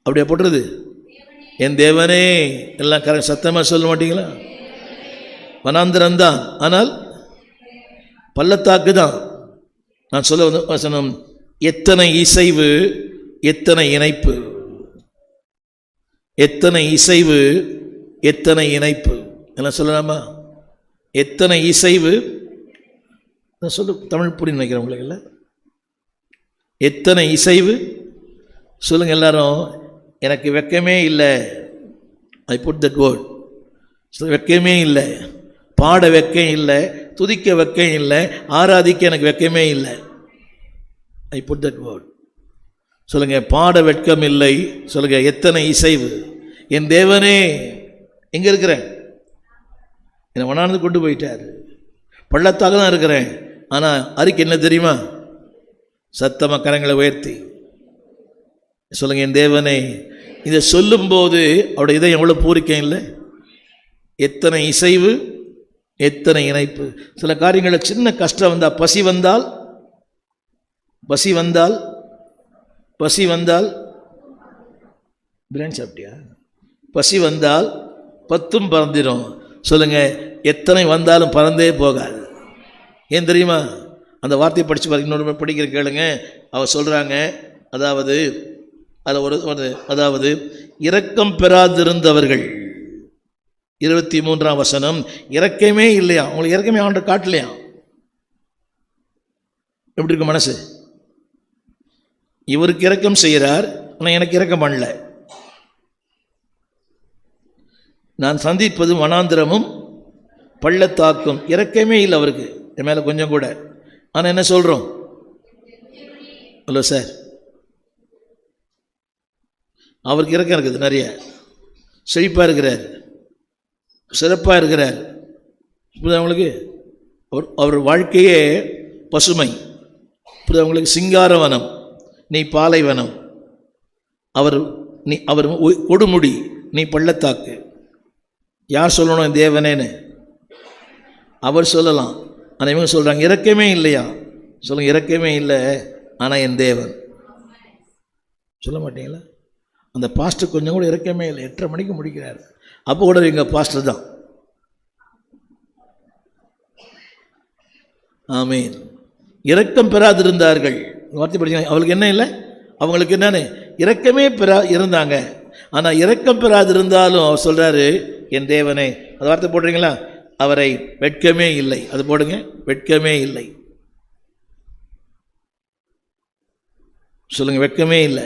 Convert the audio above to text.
அப்படியே போட்டுருது, என் தேவனே. எல்லாம் கரெக்ட், சத்தமாக சொல்ல மாட்டீங்களா? வனாந்திரம் தான், ஆனால் பள்ளத்தாக்கு தான். நான் சொல்ல வந்து வசனம், எத்தனை இசைவு, எத்தனை இணைப்பு, எத்தனை இசைவு, எத்தனை இணைப்பு. எல்லாம் சொல்லலாமா? எத்தனை இசைவு, நான் சொல்லு தமிழ் புரிய நினைக்கிறேன் உங்களுக்கு இல்லை. எத்தனை இசைவு சொல்லுங்க எல்லாரும். எனக்கு வெக்கமே இல்லை, ஐ புட் தட் வேர்ட். வெக்கமே இல்லை, பாட வெக்கம் இல்லை, துதிக்க வெக்கம் இல்லை, ஆராதிக்க எனக்கு வெக்கமே இல்லை. I put that word. சொல்லுங்க, பாட வெட்கம் இல்லை. சொல்லுங்க, எத்தனை இசைவு. என் தேவனே, எங்கே இருக்கிறேன்? என்னை வனாந்து கொண்டு போயிட்டார், பள்ளத்தாக தான் இருக்கிறேன். ஆனால் அறிக்கை என்ன தெரியுமா? சத்தமாக கரங்களை உயர்த்தி சொல்லுங்க, என் தேவனே. இதை சொல்லும்போது அவருடைய இதயம் எவ்வளோ பூரிக்கம் இல்லை? எத்தனை இசைவு, எத்தனை இணைப்பு. சில காரியங்களில் சின்ன கஷ்டம் வந்தால், பசி வந்தால், பசி வந்தால், பசி வந்தால், பிரியாணி சாப்பிட்டியா? பசி வந்தால் 10 பறந்துடும். சொல்லுங்க, எத்தனை வந்தாலும் பறந்தே போகாது. ஏன் தெரியுமா? அந்த வார்த்தையை படித்து பாருங்க, இன்னொரு படிக்கிற கேளுங்க. அவர் சொல்கிறாங்க, அதாவது அதில் அதாவது இரக்கம் பெறாதிருந்தவர்கள், 23ஆம் வசனம், இரக்கமே இல்லையா உங்களுக்கு? இரக்கமே ஆண்டவர் காட்டலையா? எப்படி இருக்கு மனசு? இவருக்கு இரக்கம் செய்கிறார், ஆனால் எனக்கு இரக்கம் பண்ணல. நான் சந்திப்பது வனாந்திரமும் பள்ளத்தாக்கும். இரக்கமே இல்லை அவருக்கு என் மேலே கொஞ்சம் கூட. ஆனால் என்ன சொல்கிறோம்? ஹலோ சார், அவருக்கு இரக்கம் இருக்குது நிறைய. செழிப்பாக இருக்கிறார், சிறப்பாக இருக்கிறார். புரியுது அவங்களுக்கு? அவர் வாழ்க்கையே பசுமை. புரியுது அவங்களுக்கு? சிங்காரவனம், நீ பாலைவனம். அவர் கொடுமுடி, நீ பள்ளத்தாக்கு. யார் சொல்லணும்? தேவனேன்னு அவர் சொல்லலாம். ஆனால் இவங்க சொல்கிறாங்க இரக்கமே இல்லையா. சொல்லுங்க, இரக்கமே இல்லை, ஆனால் என் தேவன். சொல்ல மாட்டீங்களா? அந்த பாஸ்டர் கொஞ்சம் கூட இரக்கமே இல்லை. 8:30 மணிக்கு முடிக்கிறார். அப்போ கூட எங்கள் பாஸ்டர் தான். ஆமீன். இரக்கம் பெறாதிருந்தார்கள். வார்த்தை படிச்சாங்க. அவளுக்கு என்ன இல்லை? அவங்களுக்கு என்னன்னு இரக்கமே இருந்தாங்க. ஆனால் இரக்கம் பெறாதிருந்தாலும் அவர் சொல்கிறாரு, என் தேவனே. அந்த வார்த்தை போடுறீங்களா? அவரை வெட்கமே இல்லை. அது போடுங்க, வெட்கமே இல்லை. சொல்லுங்க, வெட்கமே இல்லை.